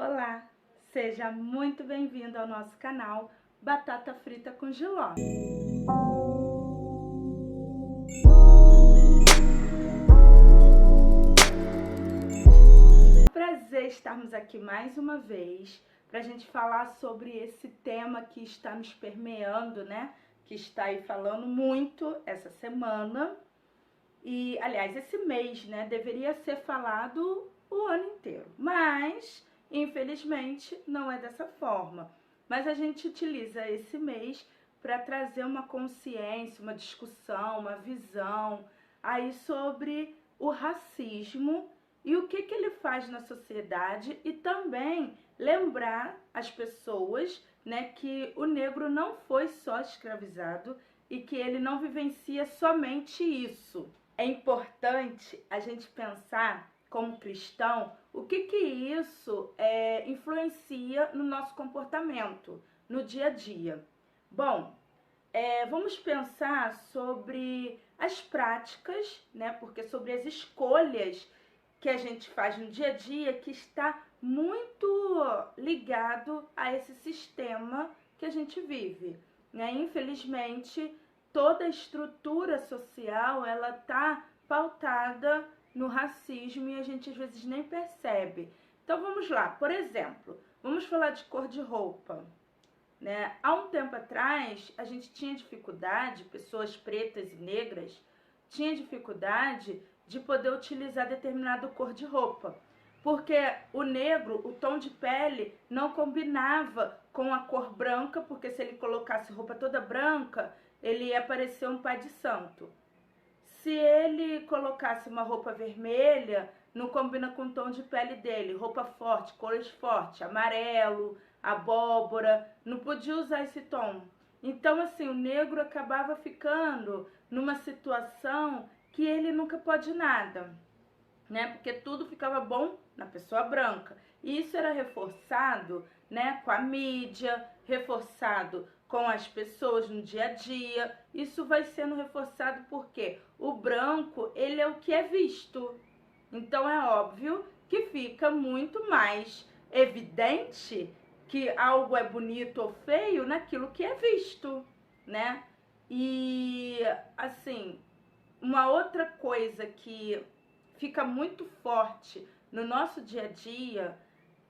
Olá, seja muito bem-vindo ao nosso canal Batata Frita com Jiló. Prazer estarmos aqui mais uma vez para a gente falar sobre esse tema que está nos permeando, né? Que está aí falando muito essa semana. E, aliás, esse mês, né? Deveria ser falado o ano inteiro, mas infelizmente não é dessa forma. Mas a gente utiliza esse mês para trazer uma consciência, uma discussão, uma visão aí sobre o racismo e o que ele faz na sociedade, e também lembrar as pessoas, né, que o negro não foi só escravizado e que ele não vivencia somente isso. É importante a gente pensar, como cristão, o que isso influencia no nosso comportamento, no dia a dia. Bom, vamos pensar sobre as práticas, né? Porque sobre as escolhas que a gente faz no dia a dia, que está muito ligado a esse sistema que a gente vive, né? Infelizmente, toda a estrutura social, ela tá pautada no racismo e a gente às vezes nem percebe. Então vamos lá, por exemplo, vamos falar de cor de roupa, né? Há um tempo atrás, a gente tinha dificuldade, pessoas pretas e negras tinham dificuldade de poder utilizar determinada cor de roupa, porque o negro, o tom de pele, não combinava com a cor branca, porque se ele colocasse roupa toda branca, ele ia parecer um pai de santo. Se ele colocasse uma roupa vermelha, não combina com o tom de pele dele. Roupa forte, cores fortes, amarelo, abóbora, não podia usar esse tom. Então, assim, o negro acabava ficando numa situação que ele nunca pode nada, né? Porque tudo ficava bom na pessoa branca. E isso era reforçado, né, com a mídia, reforçado com as pessoas no dia a dia. Isso vai sendo reforçado porque o branco, ele é o que é visto. Então é óbvio que fica muito mais evidente que algo é bonito ou feio naquilo que é visto, né? E assim, uma outra coisa que fica muito forte no nosso dia a dia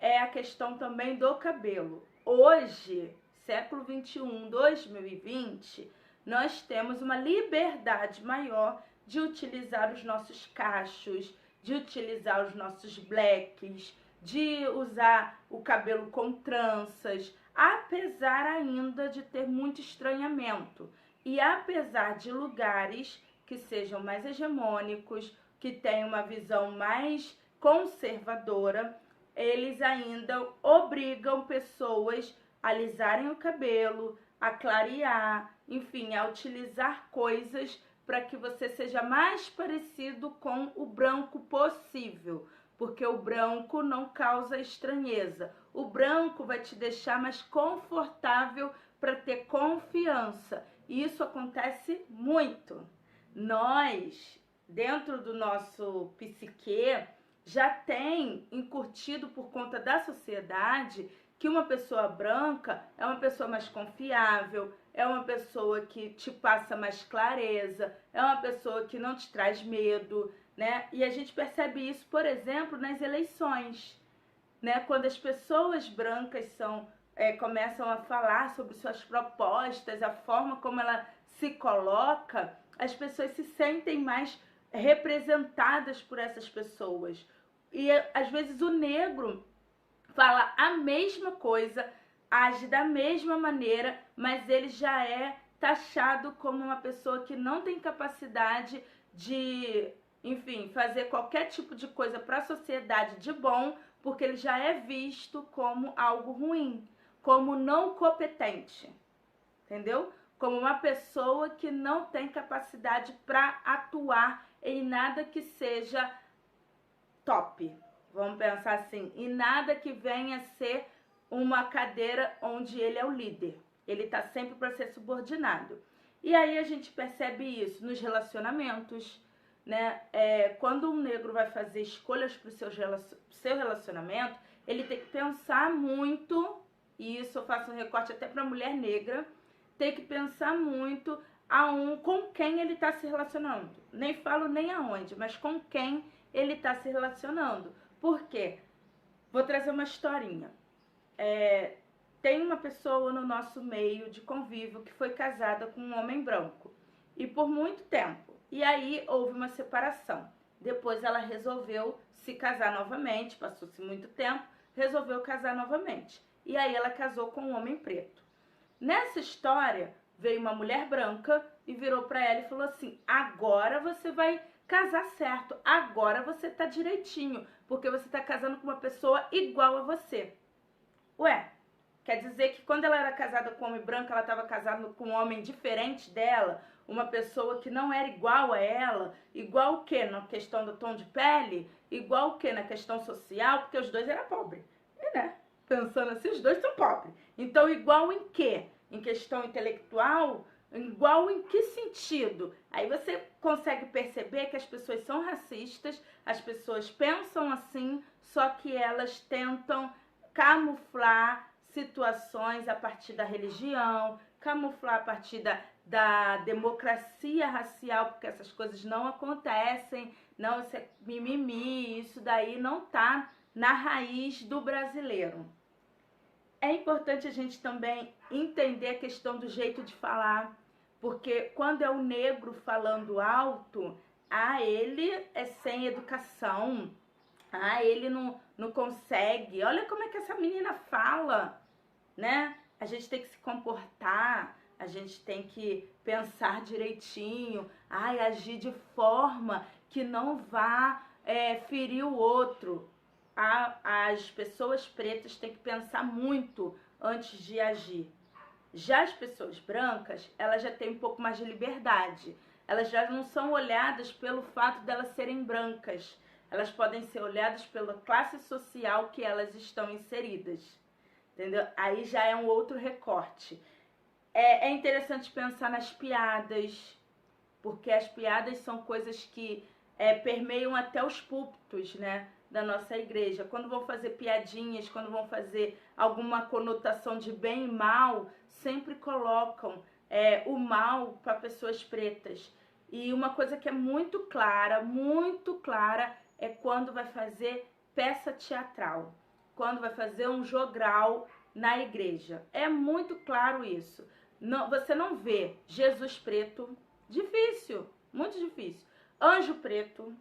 é a questão também do cabelo. Hoje, século 21, 2020, nós temos uma liberdade maior de utilizar os nossos cachos, de utilizar os nossos blacks, de usar o cabelo com tranças, apesar ainda de ter muito estranhamento. E apesar de lugares que sejam mais hegemônicos, que tenham uma visão mais conservadora, eles ainda obrigam pessoas a alisarem o cabelo, a clarear, enfim, a utilizar coisas para que você seja mais parecido com o branco possível, porque o branco não causa estranheza. O branco vai te deixar mais confortável para ter confiança. E isso acontece muito. Nós, dentro do nosso psique, já tem incutido por conta da sociedade que uma pessoa branca é uma pessoa mais confiável, é uma pessoa que te passa mais clareza, é uma pessoa que não te traz medo, né? E a gente percebe isso, por exemplo, nas eleições, né? Quando as pessoas brancas começam a falar sobre suas propostas, a forma como ela se coloca, as pessoas se sentem mais representadas por essas pessoas. E às vezes o negro fala a mesma coisa, age da mesma maneira, mas ele já é taxado como uma pessoa que não tem capacidade de, enfim, fazer qualquer tipo de coisa para a sociedade de bom, porque ele já é visto como algo ruim, como não competente, entendeu? Como uma pessoa que não tem capacidade para atuar em nada que seja top, vamos pensar assim, e nada que venha ser uma cadeira onde ele é o líder. Ele está sempre para ser subordinado. E aí a gente percebe isso nos relacionamentos, né? Quando um negro vai fazer escolhas para o seu relacionamento, ele tem que pensar muito, e isso eu faço um recorte até para mulher negra, tem que pensar muito com quem ele está se relacionando. Nem falo nem aonde, mas com quem ele está se relacionando. Por quê? Vou trazer uma historinha. Tem uma pessoa no nosso meio de convívio que foi casada com um homem branco. E por muito tempo. E aí houve uma separação. Depois ela resolveu se casar novamente, passou-se muito tempo, resolveu casar novamente. E aí ela casou com um homem preto. Nessa história, veio uma mulher branca e virou para ela e falou assim: agora você vai casar certo, agora você tá direitinho, porque você tá casando com uma pessoa igual a você. Ué, quer dizer que quando ela era casada com um homem branco, ela estava casada com um homem diferente dela, uma pessoa que não era igual a ela, igual o quê? Na questão do tom de pele? Igual o quê? Na questão social? Porque os dois eram pobres. E, né? Pensando assim, os dois são pobres. Então, igual em quê? Em questão intelectual? Igual em que sentido? Aí você consegue perceber que as pessoas são racistas, as pessoas pensam assim, só que elas tentam camuflar situações a partir da religião, camuflar a partir da democracia racial, porque essas coisas não acontecem, não, isso é mimimi, isso daí não tá na raiz do brasileiro. É importante a gente também entender a questão do jeito de falar, porque quando é o negro falando alto, ele é sem educação, ele não consegue, olha como é que essa menina fala, né? A gente tem que se comportar, a gente tem que pensar direitinho, agir de forma que não vá ferir o outro. As pessoas pretas têm que pensar muito antes de agir. Já as pessoas brancas, elas já têm um pouco mais de liberdade. Elas já não são olhadas pelo fato de elas serem brancas. Elas podem ser olhadas pela classe social que elas estão inseridas. Entendeu? Aí já é um outro recorte. É interessante pensar nas piadas, porque as piadas são coisas que permeiam até os púlpitos, né, da nossa igreja. Quando vão fazer piadinhas, quando vão fazer alguma conotação de bem e mal, sempre colocam o mal para pessoas pretas. E uma coisa que é muito clara, é quando vai fazer peça teatral, quando vai fazer um jogral na igreja. É muito claro isso. Não, você não vê Jesus preto, difícil, muito difícil. Anjo preto,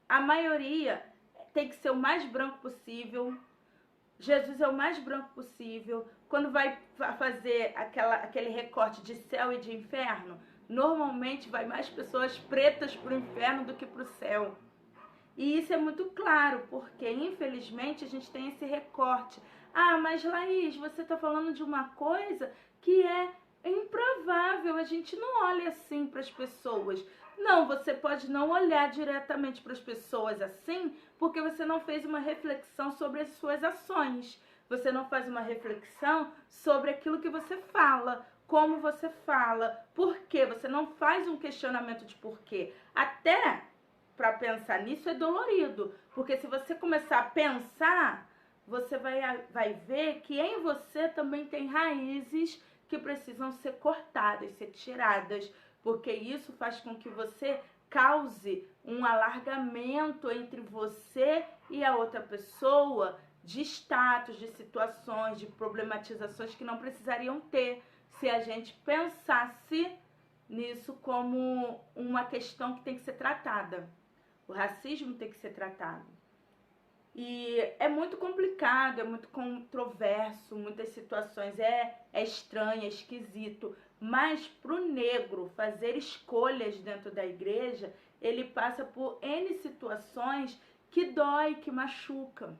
a maioria tem que ser o mais branco possível. Jesus é o mais branco possível. Quando vai fazer aquele recorte de céu e de inferno, normalmente vai mais pessoas pretas para o inferno do que para o céu. E isso é muito claro, porque infelizmente a gente tem esse recorte. Mas Laís, você está falando de uma coisa que é improvável, a gente não olha assim para as pessoas. Não, você pode não olhar diretamente para as pessoas assim, porque você não fez uma reflexão sobre as suas ações. Você não faz uma reflexão sobre aquilo que você fala, como você fala, por quê. Você não faz um questionamento de porquê. Até para pensar nisso é dolorido, porque se você começar a pensar, você vai ver que em você também tem raízes que precisam ser cortadas, ser tiradas, porque isso faz com que você cause um alargamento entre você e a outra pessoa de status, de situações, de problematizações que não precisariam ter se a gente pensasse nisso como uma questão que tem que ser tratada. O racismo tem que ser tratado. E é muito complicado, é muito controverso, muitas situações, é estranho, é esquisito. Mas para o negro fazer escolhas dentro da igreja, ele passa por N situações que dói, que machuca.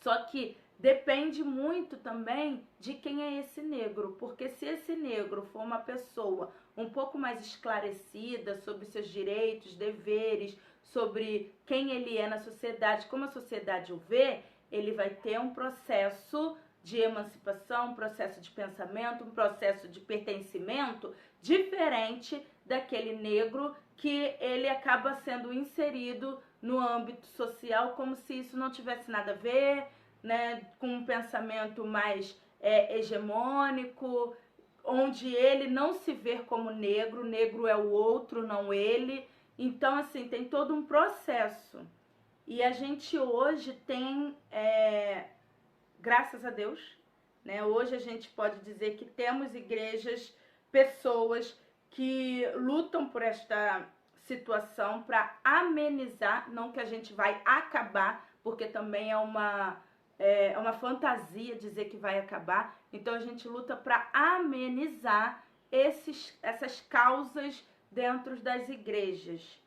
Só que depende muito também de quem é esse negro, porque se esse negro for uma pessoa um pouco mais esclarecida sobre seus direitos, deveres, sobre quem ele é na sociedade, como a sociedade o vê, ele vai ter um processo de emancipação, um processo de pensamento, um processo de pertencimento diferente daquele negro que ele acaba sendo inserido no âmbito social como se isso não tivesse nada a ver, né, com um pensamento mais hegemônico, onde ele não se vê como negro, negro é o outro, não ele. Então, assim, tem todo um processo. E a gente hoje tem, graças a Deus, né, hoje a gente pode dizer que temos igrejas, pessoas que lutam por esta situação para amenizar, não que a gente vai acabar, porque também é uma fantasia dizer que vai acabar. Então a gente luta para amenizar essas causas dentro das igrejas,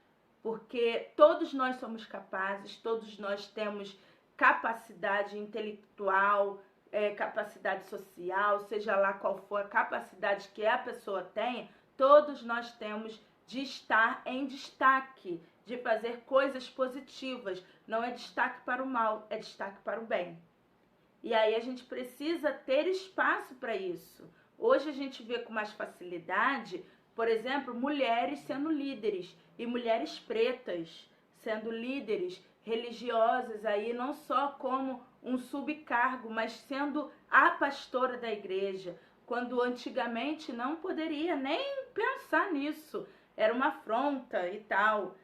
porque todos nós somos capazes, todos nós temos capacidade intelectual, capacidade social, seja lá qual for a capacidade que a pessoa tenha, todos nós temos de estar em destaque, de fazer coisas positivas. Não é destaque para o mal, é destaque para o bem. E aí a gente precisa ter espaço para isso. Hoje a gente vê com mais facilidade, por exemplo, mulheres sendo líderes e mulheres pretas sendo líderes religiosas aí, não só como um subcargo, mas sendo a pastora da igreja, quando antigamente não poderia nem pensar nisso, era uma afronta e tal,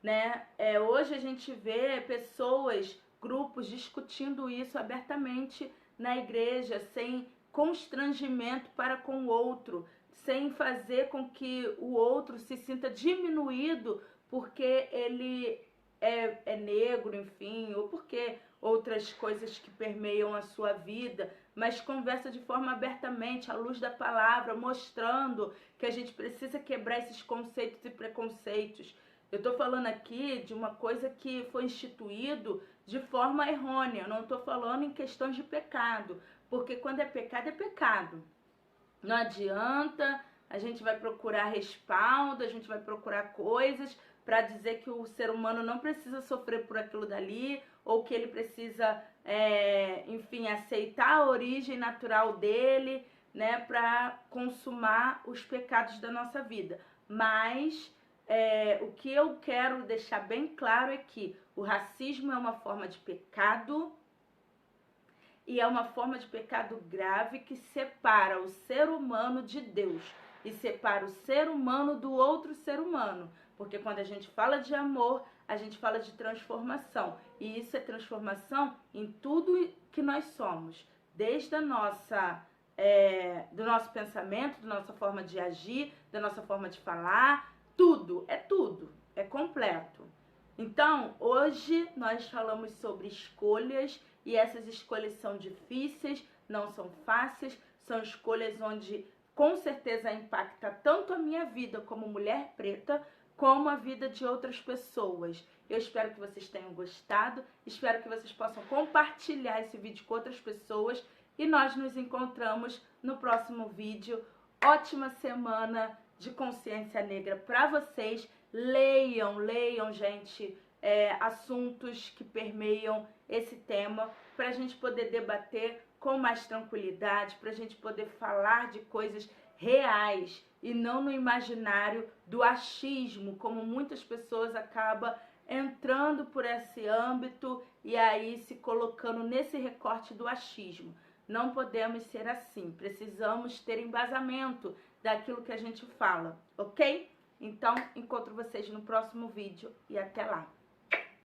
né? Hoje a gente vê pessoas, grupos discutindo isso abertamente na igreja, sem constrangimento para com o outro, sem fazer com que o outro se sinta diminuído porque ele é negro, enfim, ou porque outras coisas que permeiam a sua vida, mas conversa de forma abertamente, à luz da palavra, mostrando que a gente precisa quebrar esses conceitos e preconceitos. Eu estou falando aqui de uma coisa que foi instituído de forma errônea, eu não estou falando em questões de pecado, porque quando é pecado, é pecado. Não adianta, a gente vai procurar respaldo, a gente vai procurar coisas para dizer que o ser humano não precisa sofrer por aquilo dali, ou que ele precisa, enfim, aceitar a origem natural dele, né, para consumar os pecados da nossa vida. Mas o que eu quero deixar bem claro é que o racismo é uma forma de pecado, e é uma forma de pecado grave que separa o ser humano de Deus e separa o ser humano do outro ser humano. Porque quando a gente fala de amor, a gente fala de transformação. E isso é transformação em tudo que nós somos. Desde do nosso pensamento, da nossa forma de agir, da nossa forma de falar. Tudo, é completo. Então, hoje nós falamos sobre escolhas, e essas escolhas são difíceis, não são fáceis, são escolhas onde com certeza impacta tanto a minha vida como mulher preta, como a vida de outras pessoas. Eu espero que vocês tenham gostado, espero que vocês possam compartilhar esse vídeo com outras pessoas, e nós nos encontramos no próximo vídeo. Ótima semana de consciência negra para vocês. Leiam, gente, assuntos que permeiam esse tema, para a gente poder debater com mais tranquilidade, para a gente poder falar de coisas reais e não no imaginário do achismo, como muitas pessoas acabam entrando por esse âmbito e aí se colocando nesse recorte do achismo. Não podemos ser assim, precisamos ter embasamento daquilo que a gente fala, ok? Então, encontro vocês no próximo vídeo e até lá!